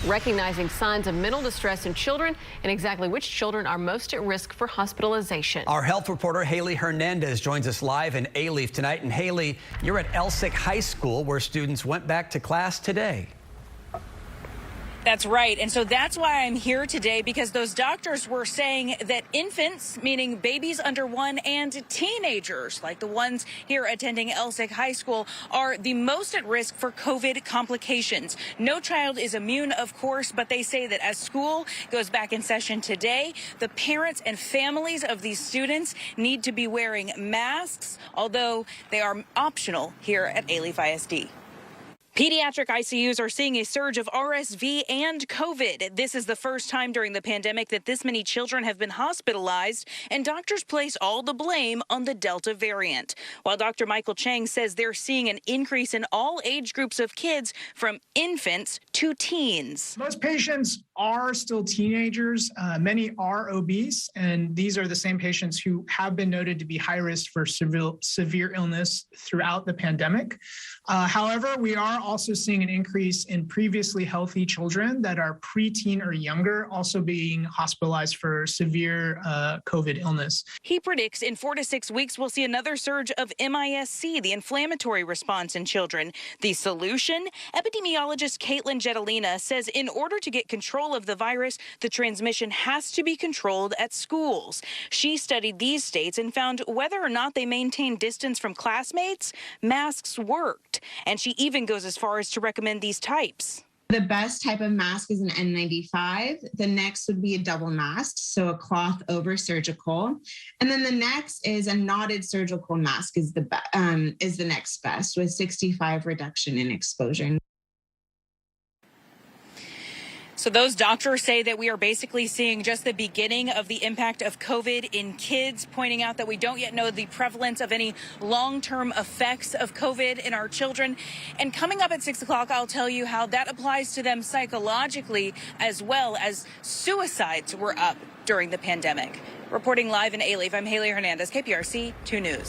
recognizing signs of mental distress in children and exactly which children are most at risk for hospitalization. Our health reporter Haley Hernandez joins us live in Alief tonight. And Haley, you're at Elsik High School where students went back to class today. That's right. And so that's why I'm here today, because those doctors were saying that infants, meaning babies under 1, and teenagers, like the ones here attending Elsik High School, are the most at risk for COVID complications. No child is immune, of course, but they say that as school goes back in session today, the parents and families of these students need to be wearing masks, although they are optional here at Alief ISD. Pediatric ICUs are seeing a surge of RSV and COVID. This is the first time during the pandemic that this many children have been hospitalized, and doctors place all the blame on the Delta variant. While Dr. Michael Chang says they're seeing an increase in all age groups of kids from infants to teens. Most patients are still teenagers. Many are obese, and these are the same patients who have been noted to be high risk for severe illness throughout the pandemic. However, we are also seeing an increase in previously healthy children that are preteen or younger also being hospitalized for severe COVID illness. He predicts in 4 to 6 weeks we'll see another surge of MIS-C, the inflammatory response in children. The solution? Epidemiologist Caitlin Jetelina says in order to get control of the virus, the transmission has to be controlled at schools. She studied these states and found whether or not they maintained distance from classmates, masks worked. And she even goes as far as to recommend these types. The best type of mask is an N95. The next would be a double mask, so a cloth over surgical. And then the next is a knotted surgical mask is the next best, with 65 reduction in exposure. So those doctors say that we are basically seeing just the beginning of the impact of COVID in kids, pointing out that we don't yet know the prevalence of any long-term effects of COVID in our children. And coming up at 6 o'clock, I'll tell you how that applies to them psychologically, as well as suicides were up during the pandemic. Reporting live in Alief, I'm Haley Hernandez, KPRC 2 News.